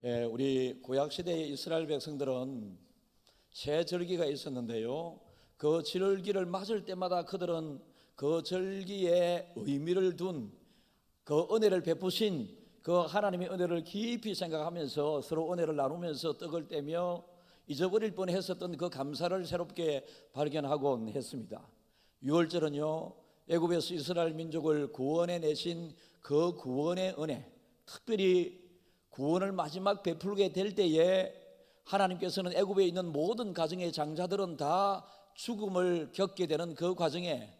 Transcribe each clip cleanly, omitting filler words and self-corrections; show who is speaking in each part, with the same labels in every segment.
Speaker 1: 우리 구약 시대의 이스라엘 백성들은 새 절기가 있었는데요. 그 절기를 맞을 때마다 그들은 그 절기의 의미를 둔 그 은혜를 베푸신 그 하나님의 은혜를 깊이 생각하면서 서로 은혜를 나누면서 떡을 떼며 잊어버릴 뻔했었던 그 감사를 새롭게 발견하곤 했습니다. 유월절은요, 애굽에서 이스라엘 민족을 구원해 내신 그 구원의 은혜, 특별히 구원을 마지막 베풀게 될 때에 하나님께서는 애굽에 있는 모든 가정의 장자들은 다 죽음을 겪게 되는 그 과정에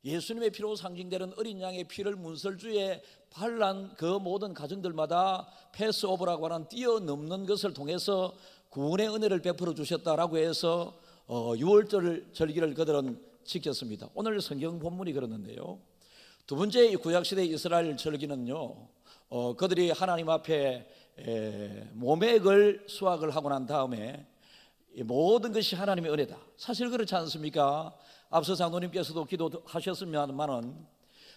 Speaker 1: 예수님의 피로 상징되는 어린 양의 피를 문설주에 발란 그 모든 가정들마다 패스오버라고 하는 뛰어넘는 것을 통해서 구원의 은혜를 베풀어 주셨다라고 해서 유월절 절기를 그들은 지켰습니다. 오늘 성경 본문이 그러는데요, 두 번째 구약시대 이스라엘 절기는요, 그들이 하나님 앞에 모맥을 수확을 하고 난 다음에 모든 것이 하나님의 은혜다. 사실 그렇지 않습니까? 앞서 장로님께서도 기도하셨으면은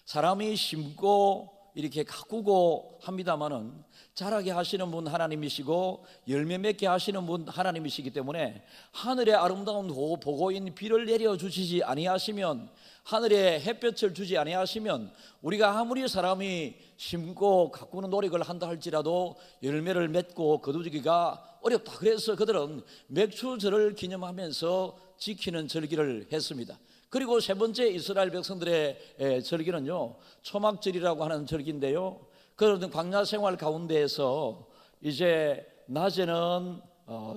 Speaker 1: 사람이 심고 이렇게 가꾸고 합니다마는 자라게 하시는 분 하나님이시고 열매 맺게 하시는 분 하나님이시기 때문에 하늘의 아름다운 보고인 비를 내려주시지 아니하시면, 하늘에 햇볕을 주지 아니하시면 우리가 아무리 사람이 심고 가꾸는 노력을 한다 할지라도 열매를 맺고 거두기가 어렵다. 그래서 그들은 맥추절을 기념하면서 지키는 절기를 했습니다. 그리고 세 번째 이스라엘 백성들의 절기는요, 초막절이라고 하는 절기인데요, 그런 광야 생활 가운데에서 이제 낮에는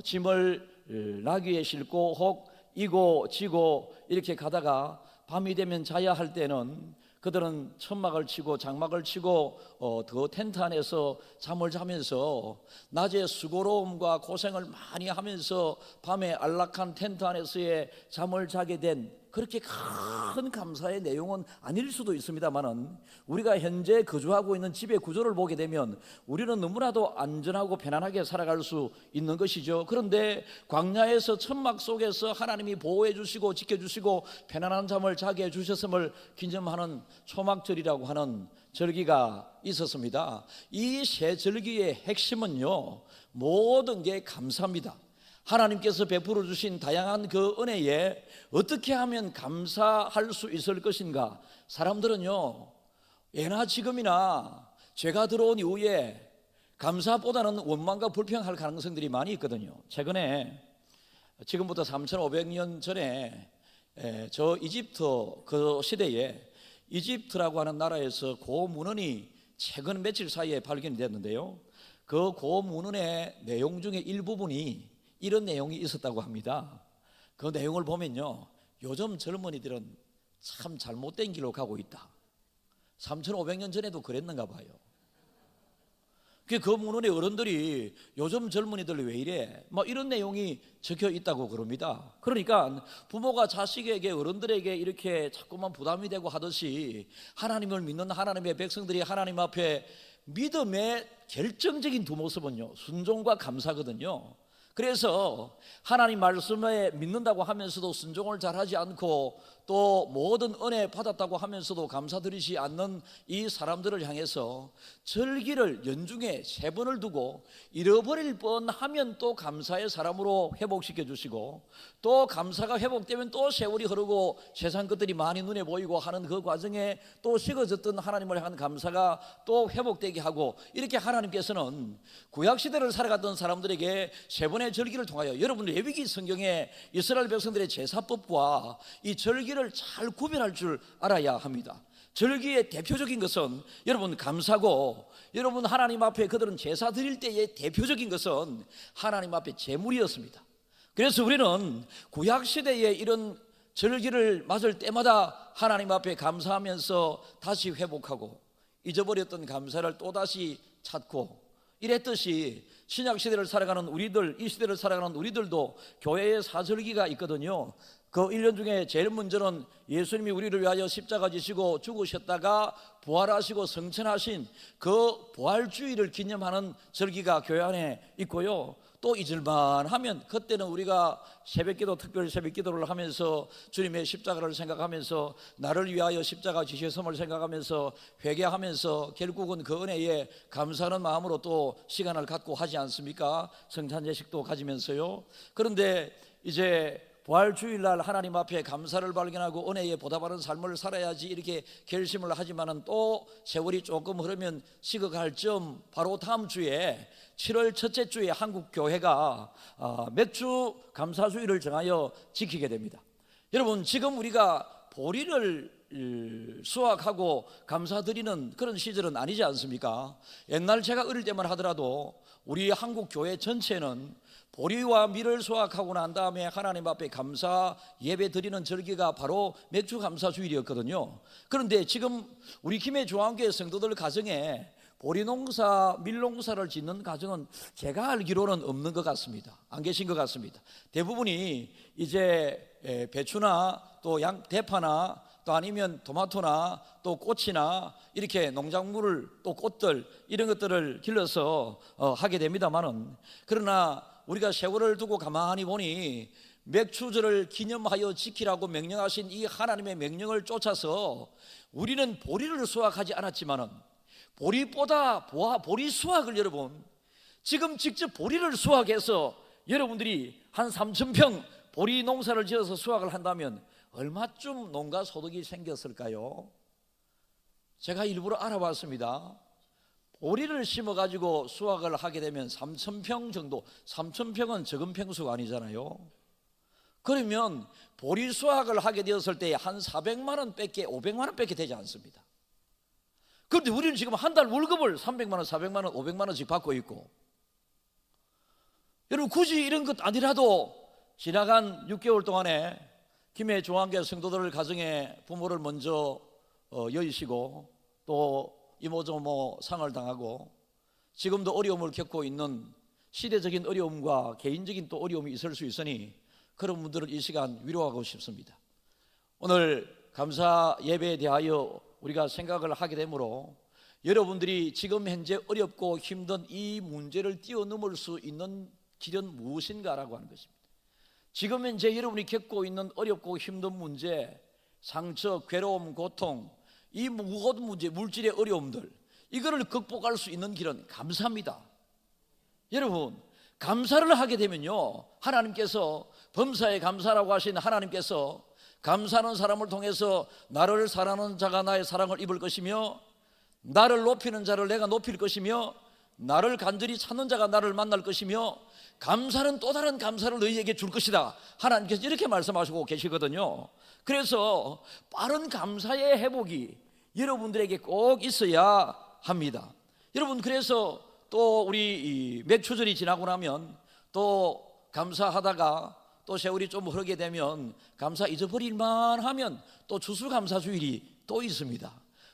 Speaker 1: 짐을 나귀에 싣고 혹 이고 지고 이렇게 가다가 밤이 되면 자야 할 때는 그들은 천막을 치고 장막을 치고 그 텐트 안에서 잠을 자면서 낮에 수고로움과 고생을 많이 하면서 밤에 안락한 텐트 안에서의 잠을 자게 된, 그렇게 큰 감사의 내용은 아닐 수도 있습니다만은 우리가 현재 거주하고 있는 집의 구조를 보게 되면 우리는 너무나도 안전하고 편안하게 살아갈 수 있는 것이죠. 그런데 광야에서 천막 속에서 하나님이 보호해 주시고 지켜주시고 편안한 잠을 자게 해주셨음을 기념하는 초막절이라고 하는 절기가 있었습니다. 이 세 절기의 핵심은요, 모든 게 감사입니다. 하나님께서 베풀어 주신 다양한 그 은혜에 어떻게 하면 감사할 수 있을 것인가. 사람들은요, 예나 지금이나 죄가 들어온 이후에 감사보다는 원망과 불평할 가능성들이 많이 있거든요. 최근에 지금부터 3,500년 전에 저 이집트 그 시대에 이집트라고 하는 나라에서 고문헌이 최근 며칠 사이에 발견이 됐는데요, 그 고문헌의 내용 중에 일부분이 이런 내용이 있었다고 합니다. 그 내용을 보면요, 요즘 젊은이들은 참 잘못된 길로 가고 있다. 3,500년 전에도 그랬는가 봐요. 그 문헌의 어른들이 요즘 젊은이들 왜 이래? 뭐 이런 내용이 적혀 있다고 그럽니다. 그러니까 부모가 자식에게, 어른들에게 이렇게 자꾸만 부담이 되고 하듯이 하나님을 믿는 하나님의 백성들이 하나님 앞에 믿음의 결정적인 두 모습은요, 순종과 감사거든요. 그래서 하나님 말씀에 믿는다고 하면서도 순종을 잘하지 않고 또 모든 은혜 받았다고 하면서도 감사드리지 않는 이 사람들을 향해서 절기를 연중에 3번을 두고 잃어버릴 뻔하면 또 감사의 사람으로 회복시켜 주시고, 또 감사가 회복되면 또 세월이 흐르고 세상 것들이 많이 눈에 보이고 하는 그 과정에 또 식어졌던 하나님을 향한 감사가 또 회복되게 하고, 이렇게 하나님께서는 구약시대를 살아갔던 사람들에게 3번의 절기를 통하여 여러분 레위기 성경에 이스라엘 백성들의 제사법과 이 절기를 잘 구별할 줄 알아야 합니다. 절기의 대표적인 것은 여러분 감사고, 여러분 하나님 앞에 그들은 제사 드릴 때의 대표적인 것은 하나님 앞에 제물이었습니다. 그래서 우리는 구약시대에 이런 절기를 맞을 때마다 하나님 앞에 감사하면서 다시 회복하고 잊어버렸던 감사를 또다시 찾고, 이랬듯이 신약시대를 살아가는 우리들, 이 시대를 살아가는 우리들도 교회의 사절기가 있거든요. 그 1년 중에 제일 먼저는 예수님이 우리를 위하여 십자가 지시고 죽으셨다가 부활하시고 성천하신 그 부활주의를 기념하는 절기가 교회 안에 있고요. 또 잊을만 하면 그때는 우리가 새벽기도, 특별 새벽기도를 하면서 주님의 십자가를 생각하면서 나를 위하여 십자가 지셨음을 생각하면서 회개하면서 결국은 그 은혜에 감사하는 마음으로 또 시간을 갖고 하지 않습니까? 성찬 예식도 가지면서요. 그런데 이제 부활주일날 하나님 앞에 감사를 발견하고 은혜에 보답하는 삶을 살아야지 이렇게 결심을 하지만은 또 세월이 조금 흐르면 식어갈 점 바로 다음 주에 7월 첫째 주에 한국 교회가 맥주 감사주의를 정하여 지키게 됩니다. 여러분, 지금 우리가 보리를 수확하고 감사드리는 그런 시절은 아니지 않습니까? 옛날 제가 어릴 때만 하더라도 우리 한국 교회 전체는 보리와 밀을 수확하고 난 다음에 하나님 앞에 감사 예배 드리는 절기가 바로 맥주 감사주일이었거든요. 그런데 지금 우리 김해 중앙교회 성도들 가정에 보리 농사, 밀 농사를 짓는 가정은 제가 알기로는 없는 것 같습니다. 안 계신 것 같습니다. 대부분이 이제 배추나 또 대파나 또 아니면 토마토나 또 꽃이나 이렇게 농작물을 또 꽃들 이런 것들을 길러서 하게 됩니다만은, 그러나 우리가 세월을 두고 가만히 보니 맥주절을 기념하여 지키라고 명령하신 이 하나님의 명령을 쫓아서 우리는 보리를 수확하지 않았지만은 보리보다 보리 수확을 여러분 지금 직접 보리를 수확해서 여러분들이 한 3,000평 보리 농사를 지어서 수확을 한다면 얼마쯤 농가 소득이 생겼을까요? 제가 일부러 알아봤습니다. 보리를 심어가지고 수확을 하게 되면 3,000평 정도, 3,000평은 적은 평수가 아니잖아요. 그러면 보리 수확을 하게 되었을 때 한 400만 원 밖에 500만 원 밖에 되지 않습니다. 그런데 우리는 지금 한 달 월급을 300만 원, 400만 원, 500만 원씩 받고 있고, 여러분 굳이 이런 것 아니라도 지나간 6개월 동안에 김해 중앙교회 성도들 가정에 부모를 먼저 여의시고 또 이모저모 상을 당하고 지금도 어려움을 겪고 있는 시대적인 어려움과 개인적인 또 어려움이 있을 수 있으니 그런 분들을 이 시간 위로하고 싶습니다. 오늘 감사 예배에 대하여 우리가 생각을 하게 되므로 여러분들이 지금 현재 어렵고 힘든 이 문제를 뛰어넘을 수 있는 길은 무엇인가라고 하는 것입니다. 지금 현재 여러분이 겪고 있는 어렵고 힘든 문제, 상처, 괴로움, 고통, 이 모든 문제, 물질의 어려움들, 이거를 극복할 수 있는 길은 감사입니다. 여러분, 감사를 하게 되면요, 하나님께서 범사에 감사라고 하신 하나님께서 감사하는 사람을 통해서 나를 사랑하는 자가 나의 사랑을 입을 것이며 나를 높이는 자를 내가 높일 것이며 나를 간절히 찾는 자가 나를 만날 것이며 감사는 또 다른 감사를 너희에게 줄 것이다. 하나님께서 이렇게 말씀하시고 계시거든요. 그래서 빠른 감사의 회복이 여러분들에게 꼭 있어야 합니다. 여러분, 그래서 또 우리 맥주절이 지나고 나면 또 감사하다가 또 세월이 좀 흐르게 되면 감사 잊어버릴만 하면 또 추수감사주일이 또 있습니다.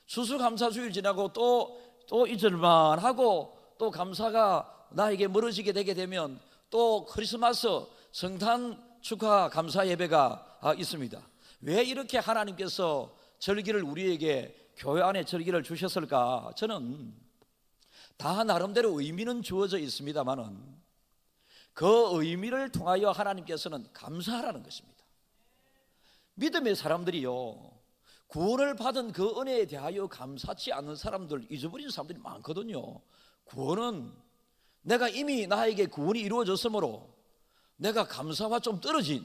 Speaker 1: 추수감사주일 지나고 또 잊을만 하고 또 감사가 나에게 멀어지게 되게 되면 또 크리스마스 성탄 축하 감사 예배가 있습니다. 왜 이렇게 하나님께서 절기를 우리에게 교회 안에 절기를 주셨을까? 저는 다 나름대로 의미는 주어져 있습니다만은 그 의미를 통하여 하나님께서는 감사하라는 것입니다. 믿음의 사람들이요, 구원을 받은 그 은혜에 대하여 감사치 않는 사람들, 잊어버린 사람들이 많거든요. 구원은 내가 이미 나에게 구원이 이루어졌으므로 내가 감사와 좀 떨어진,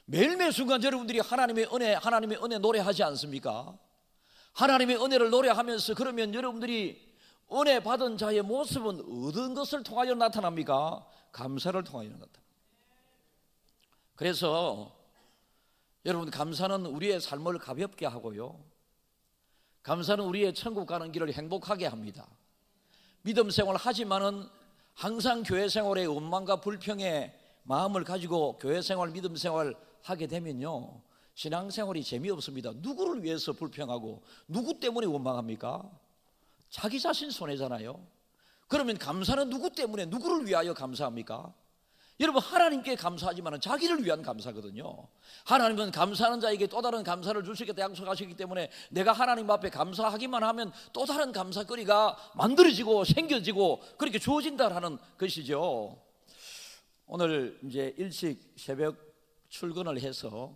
Speaker 1: 매일매일 순간 여러분들이 하나님의 은혜 노래하지 않습니까? 하나님의 은혜를 노래하면서 그러면 여러분들이 은혜 받은 자의 모습은 어떤 것을 통하여 나타납니까? 감사를 통하여 나타납니다. 그래서 여러분, 감사는 우리의 삶을 가볍게 하고요, 감사는 우리의 천국 가는 길을 행복하게 합니다. 믿음 생활을 하지만은 항상 교회 생활에 원망과 불평의 마음을 가지고 교회 생활, 믿음 생활 하게 되면요, 신앙생활이 재미없습니다. 누구를 위해서 불평하고 누구 때문에 원망합니까? 자기 자신 손해잖아요. 그러면 감사는 누구 때문에, 누구를 위하여 감사합니까? 여러분, 하나님께 감사하지만 자기를 위한 감사거든요. 하나님은 감사하는 자에게 또 다른 감사를 주시겠다 약속하시기 때문에 내가 하나님 앞에 감사하기만 하면 또 다른 감사거리가 만들어지고 생겨지고 그렇게 주어진다라는 것이죠. 오늘 이제 일찍 새벽 출근을 해서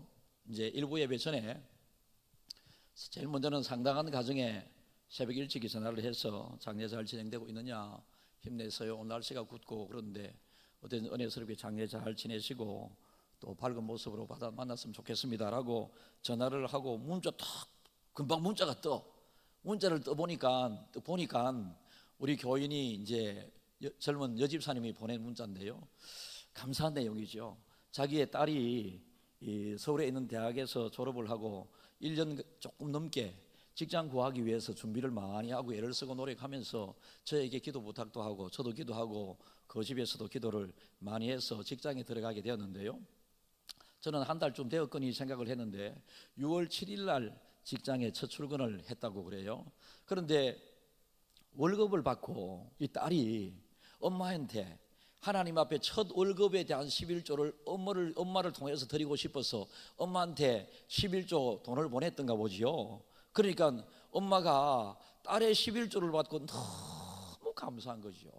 Speaker 1: 이제 일부 예배 전에 제일 먼저는 상당한 가정에 새벽 일찍 전화를 해서 장례 잘 진행되고 있느냐, 힘내서요, 오늘 날씨가 굿고 그런데 어떤 은혜스럽게 장례 잘 지내시고 또 밝은 모습으로 만났으면 좋겠습니다라고 전화를 하고 문자 딱 금방 문자가 문자를 보니까 우리 교인이 이제 젊은 여집사님이 보낸 문자인데요, 감사한 내용이죠. 자기의 딸이 이 서울에 있는 대학에서 졸업을 하고 1년 조금 넘게 직장 구하기 위해서 준비를 많이 하고 애를 쓰고 노력하면서 저에게 기도 부탁도 하고 저도 기도하고 그 집에서도 기도를 많이 해서 직장에 들어가게 되었는데요, 저는 한 달쯤 되었거니 생각을 했는데 6월 7일 날 직장에 첫 출근을 했다고 그래요. 그런데 월급을 받고 이 딸이 엄마한테 하나님 앞에 첫 월급에 대한 11조를 엄마를 통해서 드리고 싶어서 엄마한테 11조 돈을 보냈던가 보지요. 그러니까 엄마가 딸의 11조를 받고 너무 감사한 거죠.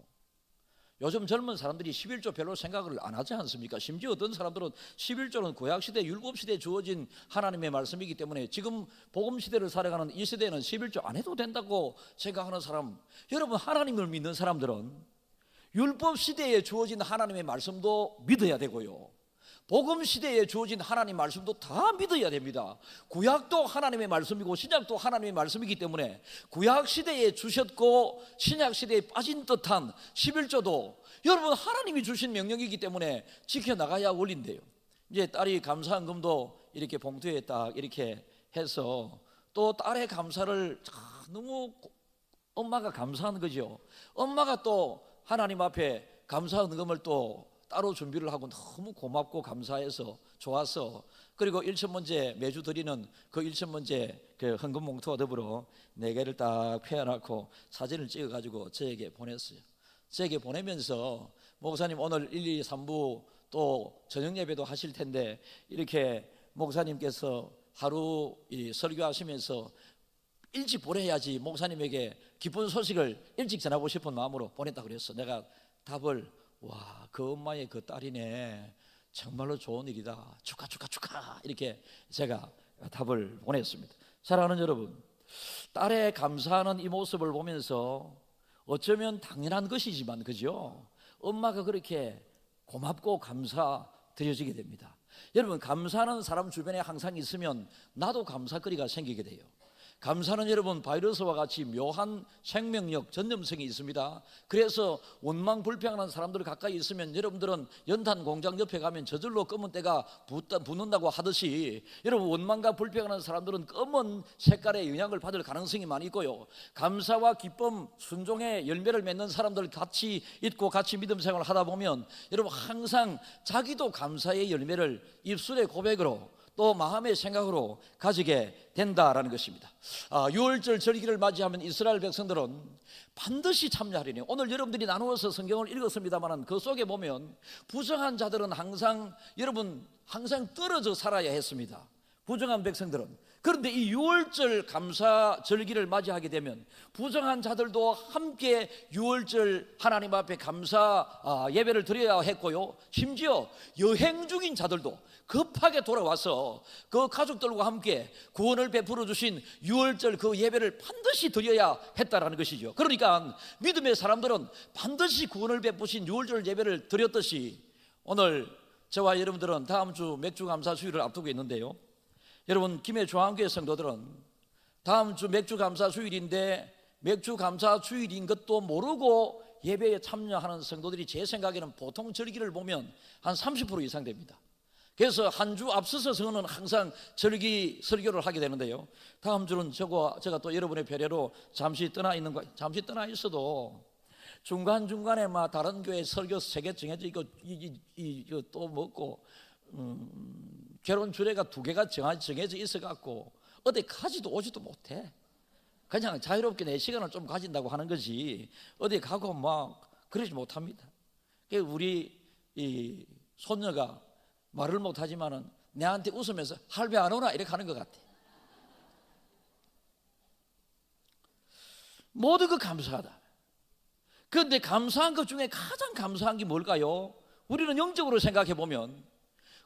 Speaker 1: 요즘 젊은 사람들이 11조 별로 생각을 안 하지 않습니까? 심지어 어떤 사람들은 11조는 구약시대 율법시대에 주어진 하나님의 말씀이기 때문에 지금 복음시대를 살아가는 이 시대에는 11조 안 해도 된다고 생각하는 사람, 여러분, 하나님을 믿는 사람들은 율법시대에 주어진 하나님의 말씀도 믿어야 되고요, 복음시대에 주어진 하나님 말씀도 다 믿어야 됩니다. 구약도 하나님의 말씀이고 신약도 하나님의 말씀이기 때문에 구약시대에 주셨고 신약시대에 빠진 듯한 11조도 여러분 하나님이 주신 명령이기 때문에 지켜나가야 원리인데요, 이제 딸이 감사한 금도 이렇게 봉투에 딱 이렇게 해서 또 딸의 감사를 너무 엄마가 감사한 거죠. 엄마가 또 하나님 앞에 감사 헌금을 또 따로 준비를 하고 너무 고맙고 감사해서 좋아서, 그리고 1,000문제 매주 드리는 그 1,000문제 그 헌금 봉투와 더불어 4개를 딱 펴놓고 사진을 찍어가지고 저에게 보냈어요. 저에게 보내면서 목사님 오늘 1, 2, 3부 또 저녁 예배도 하실 텐데 이렇게 목사님께서 하루 설교하시면서 일찍 보내야지 목사님에게 기쁜 소식을 일찍 전하고 싶은 마음으로 보냈다 그랬어. 내가 답을, 와, 그 엄마의 그 딸이네, 정말로 좋은 일이다, 축하 이렇게 제가 답을 보냈습니다. 사랑하는 여러분, 딸의 감사하는 이 모습을 보면서 어쩌면 당연한 것이지만 그죠, 엄마가 그렇게 고맙고 감사드려지게 됩니다. 여러분, 감사하는 사람 주변에 항상 있으면 나도 감사거리가 생기게 돼요. 감사는 여러분 바이러스와 같이 묘한 생명력, 전염성이 있습니다. 그래서 원망 불평하는 사람들 가까이 있으면 여러분들은 연탄 공장 옆에 가면 저절로 검은 때가 붙는다고 하듯이 여러분 원망과 불평하는 사람들은 검은 색깔의 영향을 받을 가능성이 많이 있고요, 감사와 기쁨, 순종의 열매를 맺는 사람들 같이 있고 같이 믿음 생활을 하다 보면 여러분 항상 자기도 감사의 열매를 입술의 고백으로 또 마음의 생각으로 가지게 된다라는 것입니다. 6월절 절기를 맞이하면 이스라엘 백성들은 반드시 참여하리니, 오늘 여러분들이 나누어서 성경을 읽었습니다만 그 속에 보면 부정한 자들은 항상 떨어져 살아야 했습니다. 부정한 백성들은. 그런데 이 6월절 감사 절기를 맞이하게 되면 부정한 자들도 함께 6월절 하나님 앞에 감사 예배를 드려야 했고요, 심지어 여행 중인 자들도 급하게 돌아와서 그 가족들과 함께 구원을 베풀어 주신 6월절 그 예배를 반드시 드려야 했다라는 것이죠. 그러니까 믿음의 사람들은 반드시 구원을 베푸신 6월절 예배를 드렸듯이 오늘 저와 여러분들은 다음 주 맥주 감사 주일을 앞두고 있는데요, 여러분 김해 중앙교회 성도들은 다음 주 맥주 감사 주일인데 맥주 감사 주일인 것도 모르고 예배에 참여하는 성도들이 제 생각에는 보통 절기를 보면 한 30% 이상 됩니다. 그래서 한 주 앞서서 저는 항상 절기 설교를 하게 되는데요, 다음 주는 제가 또 여러분의 배려로 잠시 떠나 있어도 중간중간에 막 다른 교회 설교 3개 정해져 있고 이거 또 먹고 결혼 주례가 2개가 정해져 있어갖고 어디 가지도 오지도 못해. 그냥 자유롭게 내 시간을 좀 가진다고 하는 거지 어디 가고 막 그러지 못합니다. 우리 이 손녀가 말을 못하지만은 내한테 웃으면서 할배 안 오나 이렇게 하는 것 같아. 모든 거 감사하다. 그런데 감사한 것 중에 가장 감사한 게 뭘까요? 우리는 영적으로 생각해 보면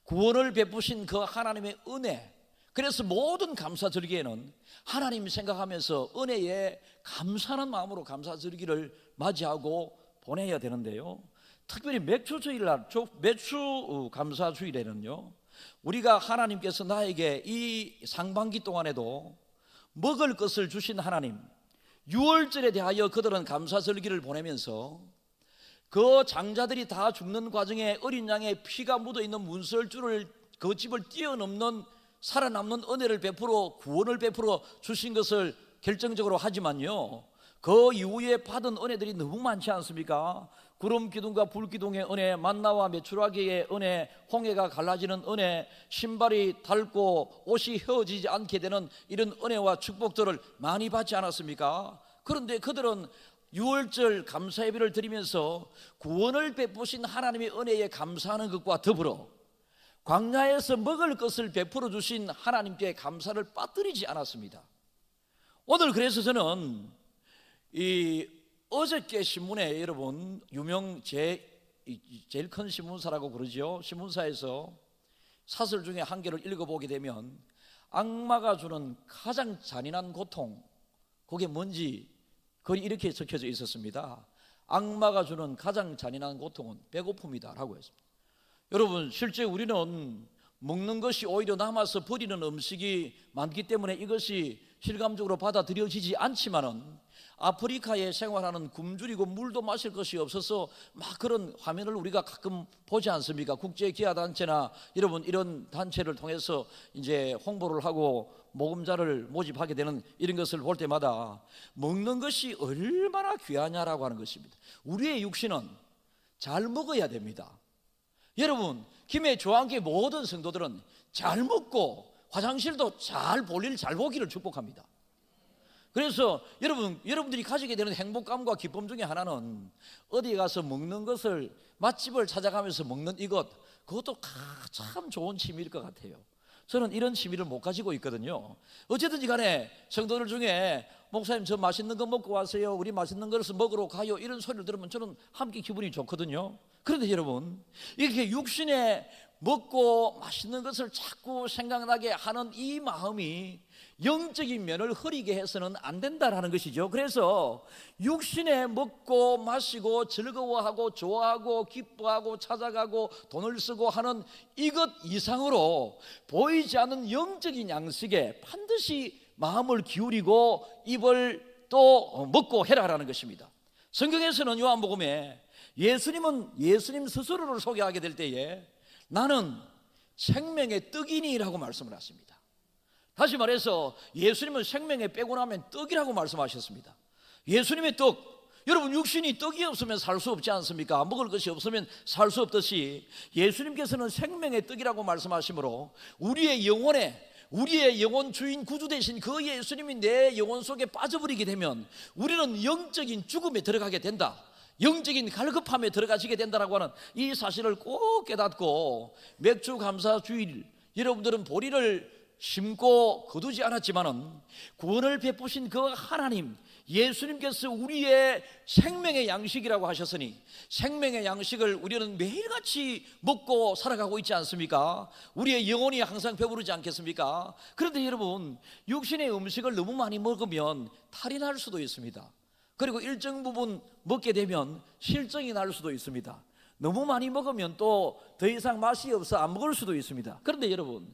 Speaker 1: 구원을 베푸신 그 하나님의 은혜, 그래서 모든 감사절기에는 하나님 생각하면서 은혜에 감사하는 마음으로 감사절기를 맞이하고 보내야 되는데요, 특별히 맥주주일날, 맥주 감사주일에는요, 우리가 하나님께서 나에게 이 상반기 동안에도 먹을 것을 주신 하나님, 유월절에 대하여 그들은 감사절기를 보내면서 그 장자들이 다 죽는 과정에 어린 양의 피가 묻어있는 문설주를 그 집을 뛰어넘는 살아남는 은혜를 베풀어 구원을 베풀어 주신 것을 결정적으로 하지만요, 그 이후에 받은 은혜들이 너무 많지 않습니까? 구름 기둥과 불 기둥의 은혜, 만나와 메추라기의 은혜, 홍해가 갈라지는 은혜, 신발이 닳고 옷이 휘어지지 않게 되는 이런 은혜와 축복들을 많이 받지 않았습니까? 그런데 그들은 유월절 감사 예배를 드리면서 구원을 베푸신 하나님의 은혜에 감사하는 것과 더불어 광야에서 먹을 것을 베풀어 주신 하나님께 감사를 빠뜨리지 않았습니다. 오늘 그래서 저는 이 어저께 신문에, 여러분 제일 큰 신문사라고 그러죠. 신문사에서 사설 중에 한 개를 읽어보게 되면 악마가 주는 가장 잔인한 고통, 그게 뭔지 거기 이렇게 적혀져 있었습니다. 악마가 주는 가장 잔인한 고통은 배고픔이다 라고 했습니다. 여러분, 실제 우리는 먹는 것이 오히려 남아서 버리는 음식이 많기 때문에 이것이 실감적으로 받아들여지지 않지만은 아프리카에 생활하는 굶주리고 물도 마실 것이 없어서 막 그런 화면을 우리가 가끔 보지 않습니까? 국제기아단체나 여러분 이런 단체를 통해서 이제 홍보를 하고 모금자를 모집하게 되는 이런 것을 볼 때마다 먹는 것이 얼마나 귀하냐라고 하는 것입니다. 우리의 육신은 잘 먹어야 됩니다. 여러분, 김해 조항교회 모든 성도들은 잘 먹고 화장실도 잘 볼일 잘 보기를 축복합니다. 그래서 여러분들이 가지게 되는 행복감과 기쁨 중에 하나는 어디 가서 먹는 것을, 맛집을 찾아가면서 먹는 이것, 그것도 참 좋은 취미일 것 같아요. 저는 이런 취미를 못 가지고 있거든요. 어쨌든지 간에 성도들 중에 목사님 저 맛있는 거 먹고 와서요, 우리 맛있는 것을 먹으러 가요, 이런 소리를 들으면 저는 함께 기분이 좋거든요. 그런데 여러분, 이렇게 육신에 먹고 맛있는 것을 자꾸 생각나게 하는 이 마음이 영적인 면을 흐리게 해서는 안 된다라는 것이죠. 그래서 육신에 먹고 마시고 즐거워하고 좋아하고 기뻐하고 찾아가고 돈을 쓰고 하는 이것 이상으로 보이지 않는 영적인 양식에 반드시 마음을 기울이고 입을 또 먹고 해라라는 것입니다. 성경에서는 요한복음에 예수님 스스로를 소개하게 될 때에 나는 생명의 떡이니라고 말씀을 하십니다. 다시 말해서 예수님은 생명의 빼고 나면 떡이라고 말씀하셨습니다. 예수님의 떡, 여러분 육신이 떡이 없으면 살 수 없지 않습니까? 먹을 것이 없으면 살 수 없듯이 예수님께서는 생명의 떡이라고 말씀하시므로 우리의 영혼 주인 구주 되신 그 예수님이 내 영혼 속에 빠져버리게 되면 우리는 영적인 죽음에 들어가게 된다, 영적인 갈급함에 들어가시게 된다라고 하는 이 사실을 꼭 깨닫고 맥주 감사 주일, 여러분들은 보리를 심고 거두지 않았지만은 구원을 베푸신 그 하나님 예수님께서 우리의 생명의 양식이라고 하셨으니 생명의 양식을 우리는 매일같이 먹고 살아가고 있지 않습니까? 우리의 영혼이 항상 배부르지 않겠습니까? 그런데 여러분, 육신의 음식을 너무 많이 먹으면 탈이 날 수도 있습니다. 그리고 일정 부분 먹게 되면 실정이 날 수도 있습니다. 너무 많이 먹으면 또 더 이상 맛이 없어 안 먹을 수도 있습니다. 그런데 여러분,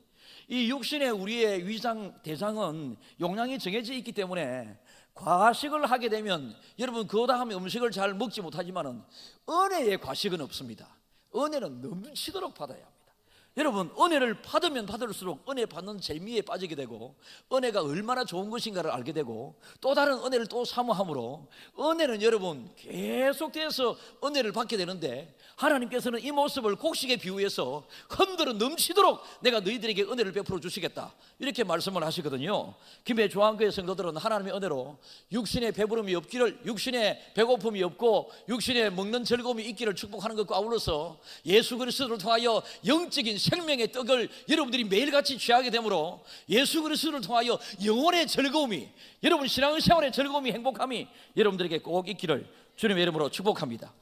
Speaker 1: 이 육신의 우리의 위장, 대장은 용량이 정해져 있기 때문에 과식을 하게 되면 여러분 그 다음에 음식을 잘 먹지 못하지만은 은혜의 과식은 없습니다. 은혜는 넘치도록 받아야 합니다. 여러분, 은혜를 받으면 받을수록 은혜 받는 재미에 빠지게 되고 은혜가 얼마나 좋은 것인가를 알게 되고 또 다른 은혜를 또 사모함으로 은혜는 여러분 계속해서 은혜를 받게 되는데, 하나님께서는 이 모습을 곡식에 비유해서 흔들어 넘치도록 내가 너희들에게 은혜를 베풀어 주시겠다, 이렇게 말씀을 하시거든요. 김해 조항교회 성도들은 하나님의 은혜로 육신의 배부름이 없기를, 육신의 배고픔이 없고 육신의 먹는 즐거움이 있기를 축복하는 것과 아울러서 예수 그리스도를 통하여 영적인 생명의 떡을 여러분들이 매일같이 취하게 되므로 예수 그리스도를 통하여 영혼의 즐거움이, 여러분 신앙생활의 즐거움이, 행복함이 여러분들에게 꼭 있기를 주님의 이름으로 축복합니다.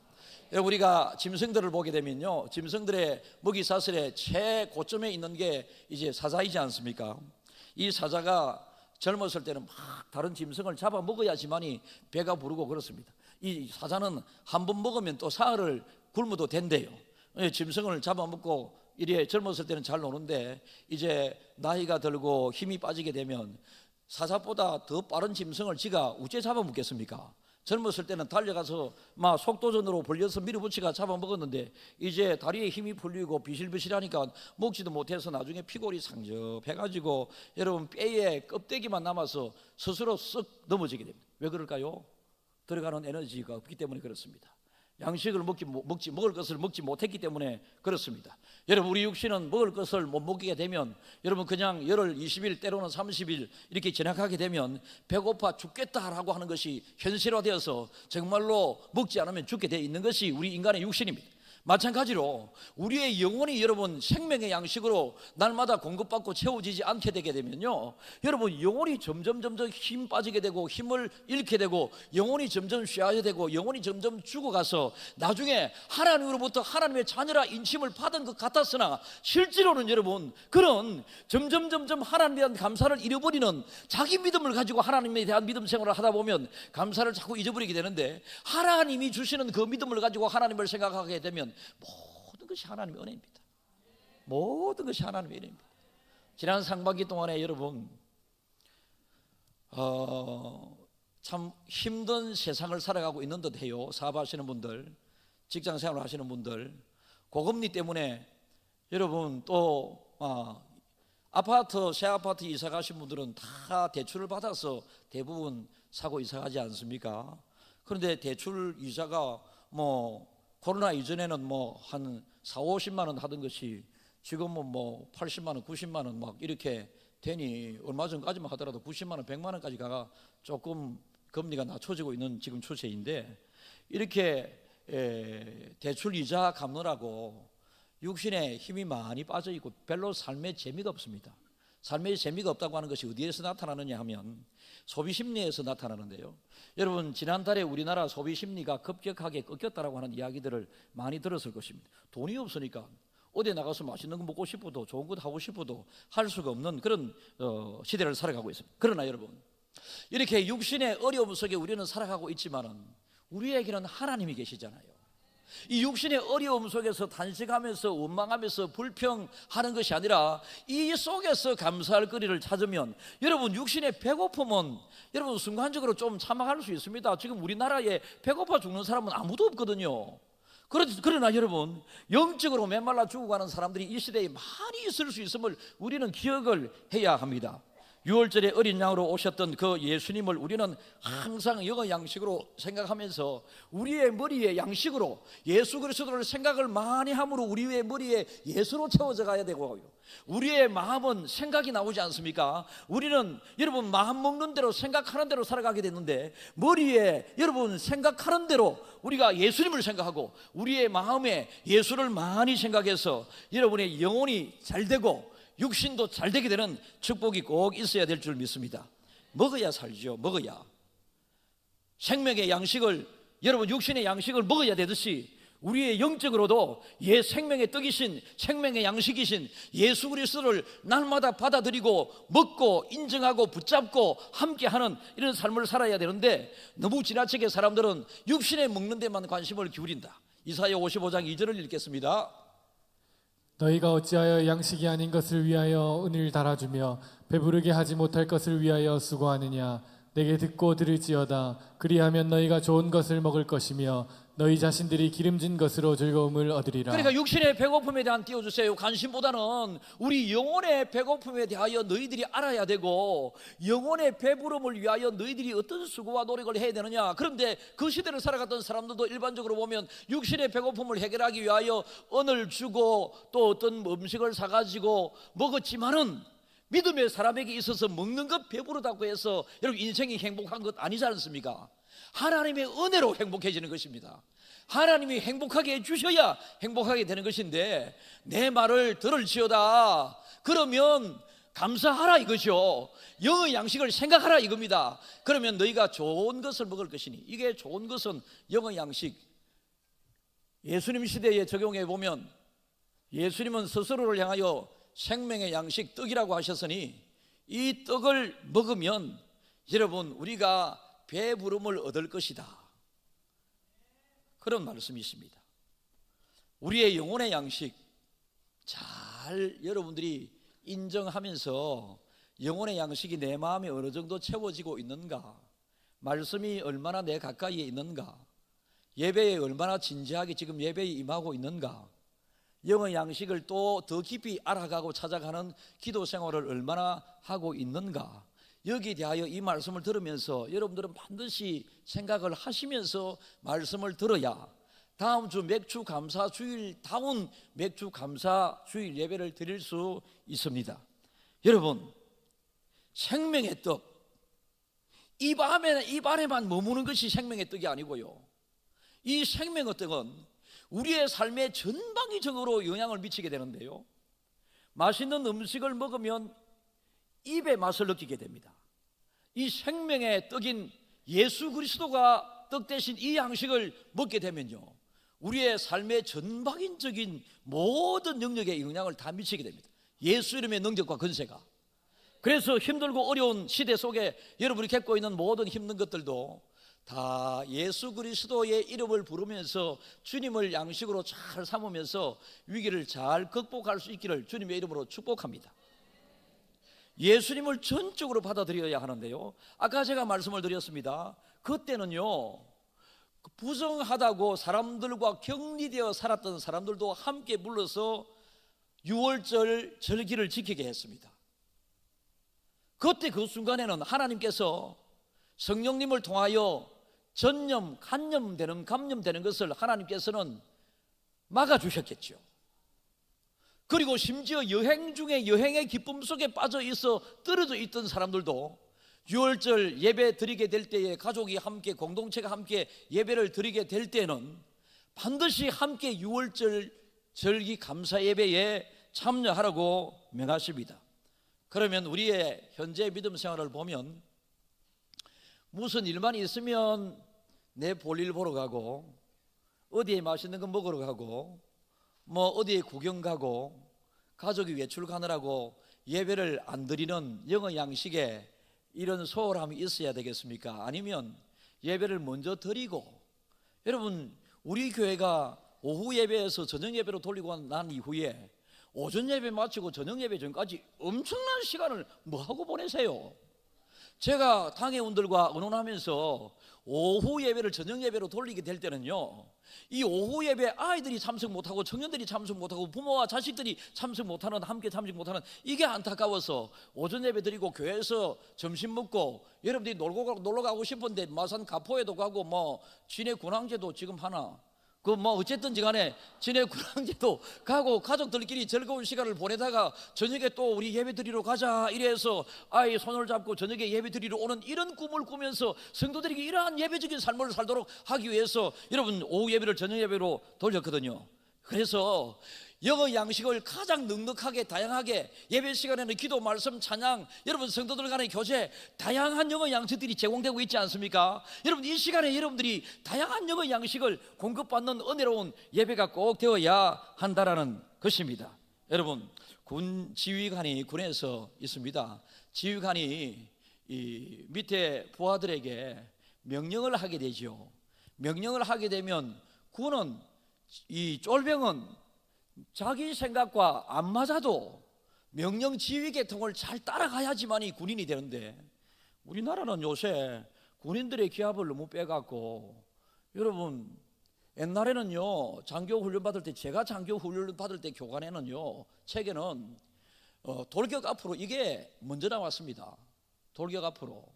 Speaker 1: 여러분, 우리가 짐승들을 보게 되면요, 짐승들의 먹이 사슬의 최고점에 있는 게 이제 사자이지 않습니까? 이 사자가 젊었을 때는 막 다른 짐승을 잡아 먹어야지만이 배가 부르고 그렇습니다. 이 사자는 한 번 먹으면 또 사흘을 굶어도 된대요. 짐승을 잡아먹고 이래 젊었을 때는 잘 노는데 이제 나이가 들고 힘이 빠지게 되면 사자보다 더 빠른 짐승을 지가 어째 잡아먹겠습니까? 젊었을 때는 달려가서 막 속도전으로 벌려서 밀어붙이가 잡아먹었는데 이제 다리에 힘이 풀리고 비실비실하니까 먹지도 못해서 나중에 피골이 상접해가지고 여러분 뼈에 껍데기만 남아서 스스로 쓱 넘어지게 됩니다. 왜 그럴까요? 들어가는 에너지가 없기 때문에 그렇습니다. 양식을 먹을 것을 먹지 못했기 때문에 그렇습니다. 여러분, 우리 육신은 먹을 것을 못 먹게 되면 여러분 그냥 열흘, 20일, 때로는 30일 이렇게 지나가게 되면 배고파 죽겠다라고 하는 것이 현실화되어서 정말로 먹지 않으면 죽게 되어 있는 것이 우리 인간의 육신입니다. 마찬가지로 우리의 영혼이 여러분 생명의 양식으로 날마다 공급받고 채워지지 않게 되게 되면요, 여러분 영혼이 점점 힘 빠지게 되고 힘을 잃게 되고 영혼이 점점 쉬어야 되고 영혼이 점점 죽어가서 나중에 하나님으로부터 하나님의 자녀라 인침을 받은 것 같았으나 실제로는 여러분 그런 점점 하나님에 대한 감사를 잃어버리는 자기 믿음을 가지고 하나님에 대한 믿음 생활을 하다 보면 감사를 자꾸 잊어버리게 되는데, 하나님이 주시는 그 믿음을 가지고 하나님을 생각하게 되면 모든 것이 하나님의 은혜입니다. 모든 것이 하나님의 은혜입니다. 지난 상반기 동안에 여러분 참 힘든 세상을 살아가고 있는 듯해요. 사업하시는 분들, 직장생활 하시는 분들, 고금리 때문에 여러분 또 아파트, 새 아파트 이사 가신 분들은 다 대출을 받아서 대부분 사고 이사 가지 않습니까? 그런데 대출 이자가 코로나 이전에는 한 4, 50만 원 하던 것이 지금은 80만 원, 90만 원 막 이렇게 되니 얼마 전까지만 하더라도 90만 원, 100만 원까지 가가 조금 금리가 낮춰지고 있는 지금 추세인데, 이렇게 대출 이자 갚느라고 육신에 힘이 많이 빠져 있고 별로 삶에 재미가 없습니다. 삶의 재미가 없다고 하는 것이 어디에서 나타나느냐 하면 소비 심리에서 나타나는데요. 여러분 지난달에 우리나라 소비 심리가 급격하게 꺾였다라고 하는 이야기들을 많이 들었을 것입니다. 돈이 없으니까 어디 나가서 맛있는 거 먹고 싶어도 좋은 거 하고 싶어도 할 수가 없는 그런 시대를 살아가고 있습니다. 그러나 여러분, 이렇게 육신의 어려움 속에 우리는 살아가고 있지만은 우리에게는 하나님이 계시잖아요. 이 육신의 어려움 속에서 단식하면서 원망하면서 불평하는 것이 아니라 이 속에서 감사할 거리를 찾으면 여러분 육신의 배고픔은 여러분 순간적으로 좀 참아갈 수 있습니다. 지금 우리나라에 배고파 죽는 사람은 아무도 없거든요. 그러나 여러분 영적으로 메말라 죽어가는 사람들이 이 시대에 많이 있을 수 있음을 우리는 기억을 해야 합니다. 6월절에 어린 양으로 오셨던 그 예수님을 우리는 항상 영어 양식으로 생각하면서 우리의 머리에 양식으로 예수 그리스도를 생각을 많이 함으로 우리의 머리에 예수로 채워져 가야 되고요, 우리의 마음은 생각이 나오지 않습니까? 우리는 여러분 마음 먹는 대로 생각하는 대로 살아가게 됐는데, 머리에 여러분 생각하는 대로 우리가 예수님을 생각하고 우리의 마음에 예수를 많이 생각해서 여러분의 영혼이 잘 되고 육신도 잘 되게 되는 축복이 꼭 있어야 될 줄 믿습니다. 먹어야 살죠. 먹어야 생명의 양식을, 여러분 육신의 양식을 먹어야 되듯이 우리의 영적으로도 생명의 떡이신 생명의 양식이신 예수 그리스도를 날마다 받아들이고 먹고 인정하고 붙잡고 함께하는 이런 삶을 살아야 되는데, 너무 지나치게 사람들은 육신에 먹는 데만 관심을 기울인다. 이사야 55장 2절을 읽겠습니다.
Speaker 2: 너희가 어찌하여 양식이 아닌 것을 위하여 은을 달아주며 배부르게 하지 못할 것을 위하여 수고하느냐. 내게 듣고 들을지어다. 그리하면 너희가 좋은 것을 먹을 것이며 너희 자신들이 기름진 것으로 즐거움을 얻으리라.
Speaker 1: 그러니까 육신의 배고픔에 대한 띄워주세요. 관심보다는 우리 영혼의 배고픔에 대하여 너희들이 알아야 되고, 영혼의 배부름을 위하여 너희들이 어떤 수고와 노력을 해야 되느냐. 그런데 그 시대를 살아갔던 사람들도 일반적으로 보면 육신의 배고픔을 해결하기 위하여 언을 주고 또 어떤 음식을 사가지고 먹었지만은, 믿음의 사람에게 있어서 먹는 것 배부르다고 해서 여러분 인생이 행복한 것 아니지 않습니까? 하나님의 은혜로 행복해지는 것입니다. 하나님이 행복하게 해주셔야 행복하게 되는 것인데, 내 말을 들을지어다 그러면 감사하라 이거죠. 영의 양식을 생각하라 이겁니다. 그러면 너희가 좋은 것을 먹을 것이니, 이게 좋은 것은 영의 양식. 예수님 시대에 적용해 보면 예수님은 스스로를 향하여 생명의 양식 떡이라고 하셨으니, 이 떡을 먹으면 여러분 우리가 배부름을 얻을 것이다, 그런 말씀이 있습니다. 우리의 영혼의 양식 잘 여러분들이 인정하면서 영혼의 양식이 내 마음에 어느 정도 채워지고 있는가, 말씀이 얼마나 내 가까이에 있는가, 예배에 얼마나 진지하게 지금 예배에 임하고 있는가, 영의 양식을 또 더 깊이 알아가고 찾아가는 기도 생활을 얼마나 하고 있는가, 여기에 대하여 이 말씀을 들으면서 여러분들은 반드시 생각을 하시면서 말씀을 들어야 다음 주 맥주 감사 주일다운 맥주 감사 주일 예배를 드릴 수 있습니다. 여러분, 생명의 떡, 입 안에만 머무는 것이 생명의 떡이 아니고요, 이 생명의 떡은 우리의 삶의 전방위적으로 영향을 미치게 되는데요, 맛있는 음식을 먹으면 입의 맛을 느끼게 됩니다. 이 생명의 떡인 예수 그리스도가 떡 대신 이 양식을 먹게 되면요, 우리의 삶의 전방위적인 모든 영역에 영향을 다 미치게 됩니다. 예수 이름의 능력과 권세가. 그래서 힘들고 어려운 시대 속에 여러분이 겪고 있는 모든 힘든 것들도 다 예수 그리스도의 이름을 부르면서 주님을 양식으로 잘 삼으면서 위기를 잘 극복할 수 있기를 주님의 이름으로 축복합니다. 예수님을 전적으로 받아들여야 하는데요, 아까 제가 말씀을 드렸습니다. 그때는요, 부정하다고 사람들과 격리되어 살았던 사람들도 함께 불러서 유월절 절기를 지키게 했습니다. 그때 그 순간에는 하나님께서 성령님을 통하여 감염되는 것을 하나님께서는 막아주셨겠죠. 그리고 심지어 여행 중에 여행의 기쁨 속에 빠져 있어 떨어져 있던 사람들도 유월절 예배 드리게 될 때에 가족이 함께, 공동체가 함께 예배를 드리게 될 때는 반드시 함께 유월절 절기 감사 예배에 참여하라고 명하십니다. 그러면 우리의 현재 믿음 생활을 보면 무슨 일만 있으면 내 볼일 보러 가고, 어디에 맛있는 거 먹으러 가고, 뭐 어디에 구경 가고, 가족이 외출 가느라고 예배를 안 드리는 영의 양식에 이런 소홀함이 있어야 되겠습니까? 아니면 예배를 먼저 드리고, 여러분 우리 교회가 오후 예배에서 저녁 예배로 돌리고 난 이후에 오전 예배 마치고 저녁 예배 전까지 엄청난 시간을 뭐하고 보내세요? 제가 당회원들과 의논하면서 오후 예배를 저녁 예배로 돌리게 될 때는요, 이 오후 예배 아이들이 참석 못하고 청년들이 참석 못하고 부모와 자식들이 참석 못하는, 함께 참석 못하는, 이게 안타까워서 오전 예배 드리고 교회에서 점심 먹고 여러분들이 놀러 가고 싶은데 마산 가포에도 가고 뭐 진해 군항제도 지금 하나, 그 뭐 어쨌든지 간에 진해 군항제도 가고 가족들끼리 즐거운 시간을 보내다가 저녁에 또 우리 예배 드리러 가자 이래서 아이 손을 잡고 저녁에 예배 드리러 오는 이런 꿈을 꾸면서 성도들에게 이러한 예배적인 삶을 살도록 하기 위해서 여러분 오후 예배를 저녁 예배로 돌렸거든요. 그래서 영의 양식을 가장 넉넉하게 다양하게 예배 시간에는 기도, 말씀, 찬양, 여러분 성도들 간의 교제, 다양한 영의 양식들이 제공되고 있지 않습니까? 여러분 이 시간에 여러분들이 다양한 영의 양식을 공급받는 은혜로운 예배가 꼭 되어야 한다라는 것입니다. 여러분 군 지휘관이 군에서 있습니다. 지휘관이 이 밑에 부하들에게 명령을 하게 되죠. 명령을 하게 되면 군은, 이 쫄병은 자기 생각과 안 맞아도 명령 지휘 계통을 잘 따라가야지만이 군인이 되는데, 우리나라는 요새 군인들의 기합을 너무 빼갖고, 여러분 옛날에는요 장교 훈련 받을 때, 제가 장교 훈련 받을 때 교관에는요 책에는 돌격 앞으로 이게 먼저 나왔습니다. 돌격 앞으로.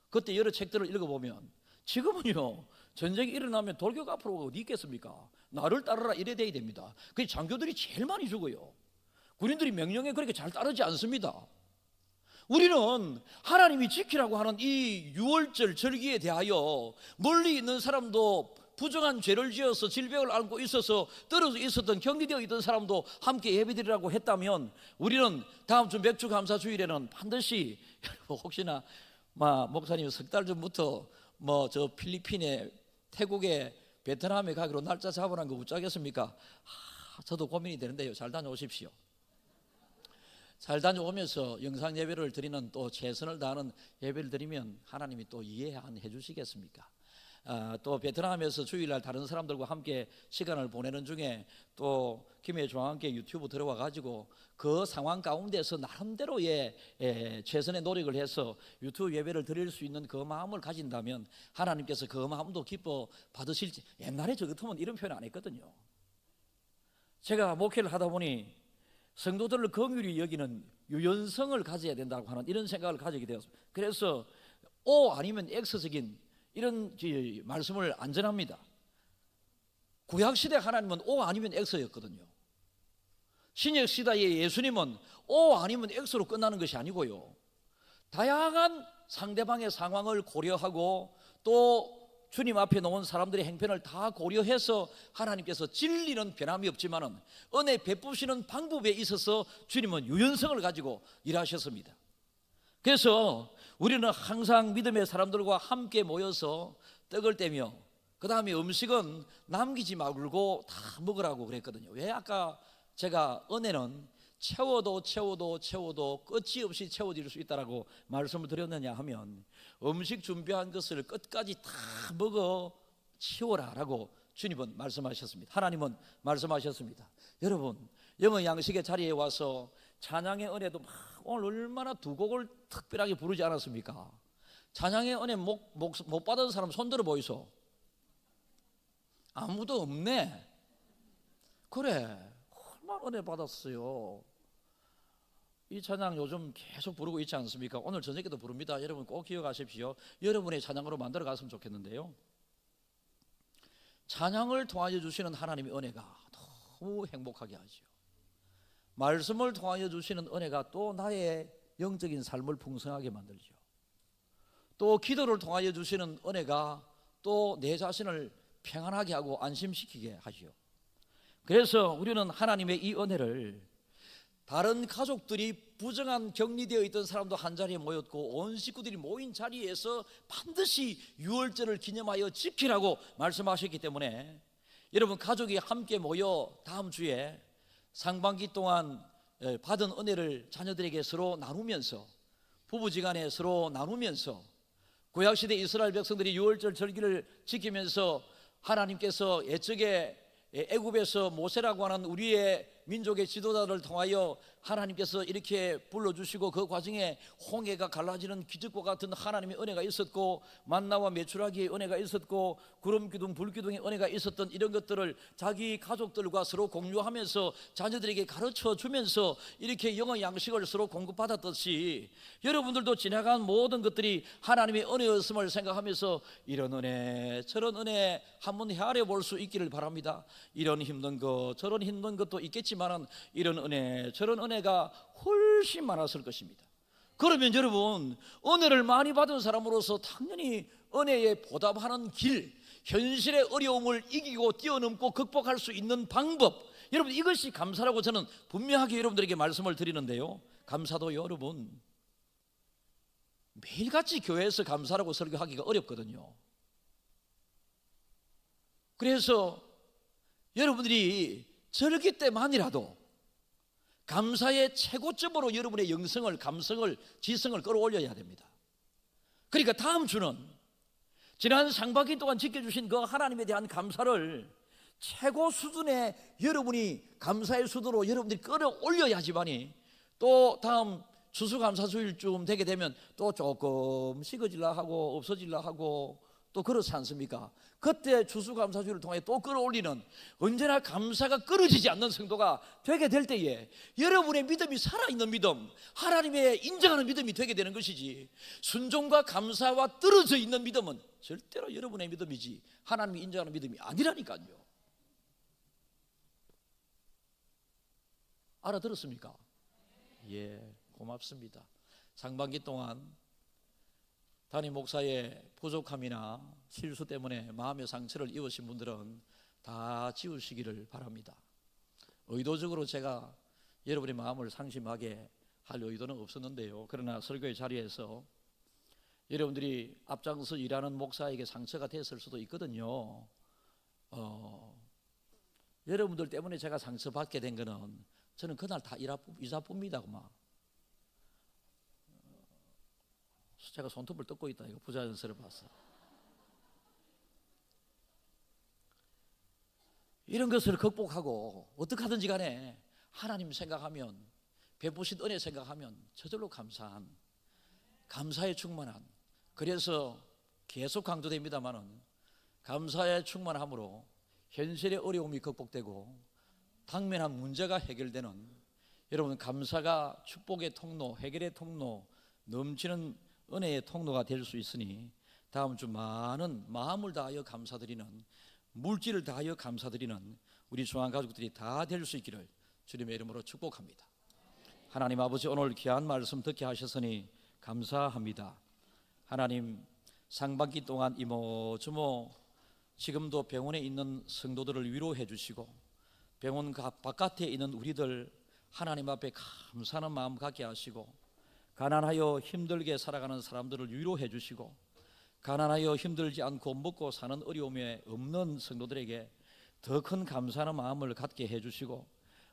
Speaker 1: 그때 여러 책들을 읽어보면, 지금은요 전쟁이 일어나면 돌격 앞으로가 어디 있겠습니까? 나를 따르라 이래 돼야 됩니다. 그래서 장교들이 제일 많이 죽어요. 군인들이 명령에 그렇게 잘 따르지 않습니다. 우리는 하나님이 지키라고 하는 이 유월절 절기에 대하여 멀리 있는 사람도, 부정한 죄를 지어서 질병을 앓고 있어서 떨어져 있었던, 격리되어 있던 사람도 함께 예배드리라고 했다면, 우리는 다음 주 맥주 감사 주일에는 반드시, 혹시나 목사님 석 달 전부터 저 필리핀에, 태국에, 베트남에 가기로 날짜 잡으라는 거 어쩌겠습니까? 저도 고민이 되는데요. 잘 다녀오십시오. 잘 다녀오면서 영상 예배를 드리는, 또 최선을 다하는 예배를 드리면 하나님이 또 이해 안 해주시겠습니까? 또 베트남에서 주일날 다른 사람들과 함께 시간을 보내는 중에 또 김해 중앙교회 유튜브 들어와 가지고 그 상황 가운데서 나름대로의 최선의 노력을 해서 유튜브 예배를 드릴 수 있는 그 마음을 가진다면 하나님께서 그 마음도 기뻐 받으실지. 옛날에 저 같으면 이런 표현 안 했거든요. 제가 목회를 하다 보니 성도들을 긍휼히 여기는 유연성을 가져야 된다고 하는 이런 생각을 가지게 되었습니다. 그래서 O 아니면 X적인 이런 말씀을 안 전합니다. 구약시대 하나님은 O 아니면 X였거든요. 신약시대의 예수님은 O 아니면 X로 끝나는 것이 아니고요, 다양한 상대방의 상황을 고려하고 또 주님 앞에 놓은 사람들의 행편을 다 고려해서 하나님께서 진리는 변함이 없지만은 은혜 베푸시는 방법에 있어서 주님은 유연성을 가지고 일하셨습니다. 그래서 우리는 항상 믿음의 사람들과 함께 모여서 떡을 떼며, 그 다음에 음식은 남기지 말고 다 먹으라고 그랬거든요. 왜 아까 제가 은혜는 채워도 끝이 없이 채워질 수 있다라고 말씀을 드렸느냐 하면, 음식 준비한 것을 끝까지 다 먹어 치워라라고 주님은 말씀하셨습니다. 하나님은 말씀하셨습니다. 여러분, 영어 양식의 자리에 와서 찬양의 은혜도 오늘 얼마나 두 곡을 특별하게 부르지 않았습니까? 찬양의 은혜 못 받은 사람 손 들어 보이소. 아무도 없네. 그래, 얼마나 은혜 받았어요. 이 찬양 요즘 계속 부르고 있지 않습니까? 오늘 저녁에도 부릅니다. 여러분 꼭 기억하십시오. 여러분의 찬양으로 만들어 갔으면 좋겠는데요, 찬양을 통하여 주시는 하나님의 은혜가 너무 행복하게 하죠. 말씀을 통하여 주시는 은혜가 또 나의 영적인 삶을 풍성하게 만들죠. 또 기도를 통하여 주시는 은혜가 또 내 자신을 평안하게 하고 안심시키게 하죠. 그래서 우리는 하나님의 이 은혜를, 다른 가족들이 부정한 격리되어 있던 사람도 한자리에 모였고 온 식구들이 모인 자리에서 반드시 유월절을 기념하여 지키라고 말씀하셨기 때문에, 여러분 가족이 함께 모여 다음 주에 상반기 동안 받은 은혜를 자녀들에게 서로 나누면서, 부부지간에 서로 나누면서, 구약시대 이스라엘 백성들이 유월절 절기를 지키면서 하나님께서 옛적에 애굽에서 모세라고 하는 우리의 민족의 지도자를 통하여 하나님께서 이렇게 불러주시고, 그 과정에 홍해가 갈라지는 기적과 같은 하나님의 은혜가 있었고, 만나와 메추라기의 은혜가 있었고, 구름기둥 불기둥의 은혜가 있었던 이런 것들을 자기 가족들과 서로 공유하면서 자녀들에게 가르쳐 주면서 이렇게 영어 양식을 서로 공급받았듯이, 여러분들도 지나간 모든 것들이 하나님의 은혜였음을 생각하면서 이런 은혜 저런 은혜 한번 헤아려 볼 수 있기를 바랍니다. 이런 힘든 것 저런 힘든 것도 있겠지만 이런 은혜 저런 은혜가 훨씬 많았을 것입니다. 그러면 여러분, 은혜를 많이 받은 사람으로서 당연히 은혜에 보답하는 길, 현실의 어려움을 이기고 뛰어넘고 극복할 수 있는 방법, 여러분 이것이 감사라고 저는 분명하게 여러분들에게 말씀을 드리는데요, 감사도 여러분 매일같이 교회에서 감사라고 설교하기가 어렵거든요. 그래서 여러분들이 절기 때만이라도 감사의 최고점으로 여러분의 영성을, 감성을, 지성을 끌어올려야 됩니다. 그러니까 다음 주는 지난 상반기 동안 지켜주신 그 하나님에 대한 감사를 최고 수준의 여러분이 감사의 수준으로 여러분들이 끌어올려야지만이 또 다음 추수감사주일쯤 되게 되면 또 조금 식어질라 하고 없어질라 하고 또 그렇지 않습니까? 그때 추수감사주일을 통해 또 끌어올리는, 언제나 감사가 끊어지지 않는 성도가 되게 될 때에 여러분의 믿음이 살아있는 믿음, 하나님의 인정하는 믿음이 되게 되는 것이지, 순종과 감사와 떨어져 있는 믿음은 절대로 여러분의 믿음이지 하나님이 인정하는 믿음이 아니라니까요. 알아들었습니까? 예, 고맙습니다. 상반기 동안 담임 목사의 부족함이나 실수 때문에 마음의 상처를 입으신 분들은 다 지우시기를 바랍니다. 의도적으로 제가 여러분의 마음을 상심하게 할 의도는 없었는데요. 그러나 설교의 자리에서 여러분들이 앞장서 일하는 목사에게 상처가 됐을 수도 있거든요. 여러분들 때문에 제가 상처받게 된 거는 저는 그날 다 이사뿐입니다. 제가 손톱을 뜯고 있다, 이거 부자연스러워 봤어. 이런 것을 극복하고 어떻게 하든지 간에 하나님 생각하면, 베푸신 은혜 생각하면 저절로 감사한, 감사에 충만한, 그래서 계속 강조됩니다마는 감사에 충만함으로 현실의 어려움이 극복되고 당면한 문제가 해결되는, 여러분 감사가 축복의 통로, 해결의 통로, 넘치는 은혜의 통로가 될 수 있으니 다음 주 많은 마음을 다하여 감사드리는, 물질을 다하여 감사드리는 우리 중앙 가족들이 다 될 수 있기를 주님의 이름으로 축복합니다. 하나님 아버지, 오늘 귀한 말씀 듣게 하셨으니 감사합니다. 하나님, 상반기 동안 이모저모 지금도 병원에 있는 성도들을 위로해 주시고 병원 바깥에 있는 우리들 하나님 앞에 감사하는 마음 갖게 하시고, 가난하여 힘들게 살아가는 사람들을 위로해 주시고, 가난하여 힘들지 않고 먹고 사는 어려움에 없는 성도들에게 더 큰 감사하는 마음을 갖게 해 주시고,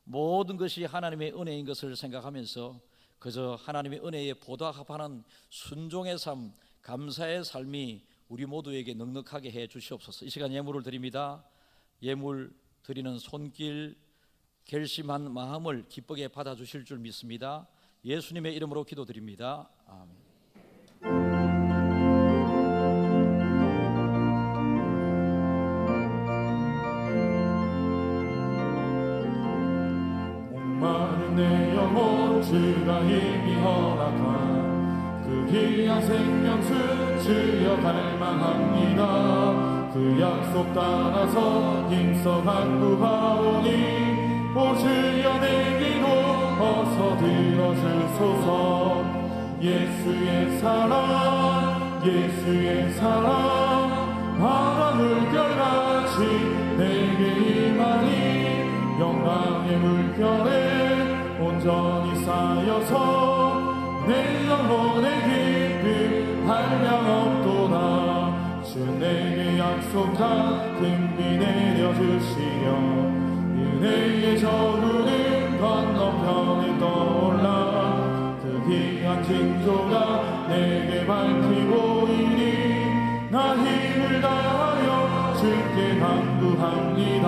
Speaker 1: 모든 것이 하나님의 은혜인 것을 생각하면서 그저 하나님의 은혜에 보답하는 순종의 삶, 감사의 삶이 우리 모두에게 넉넉하게 해 주시옵소서. 이 시간 예물을 드립니다. 예물 드리는 손길, 결심한 마음을 기쁘게 받아주실 줄 믿습니다. 예수님의 이름으로 기도드립니다. 아멘.
Speaker 2: 목마른 내 영혼 주가 이미 허락한 그 귀한 생명수 주여 갈망합니다. 그 약속 따라서 힘써 간구하오니 오 주여 내 기도 어서 들어주소서. 예수의 사랑, 예수의 사랑, 바람을 결같이 내게 임하니 영광의 물결에 온전히 쌓여서 내 영혼의 기쁨 한량없도다. 주 내게 약속한 금비 내려주시려 은혜의 저구는 건너편에 떠올라 그 귀한 징조가 내게 밝히고 이니 나 힘을 다하여 주께 간구합니다.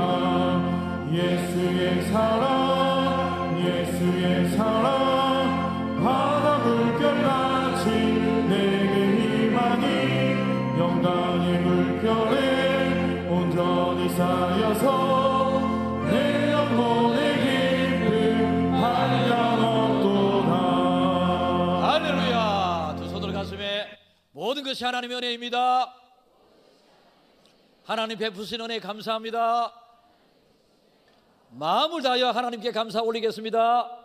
Speaker 2: 예수의 사랑, 예수의 사랑, 바다 물결같이 내게 임하니 영광의 물결에 온전히 쌓여서 내 영혼의 기쁨 한량없도다.
Speaker 1: 할렐루야. 두 손을 가슴에. 모든 것이 하나님의 은혜입니다. 하나님 베푸신 은혜 감사합니다. 마음을 다하여 하나님께 감사 올리겠습니다.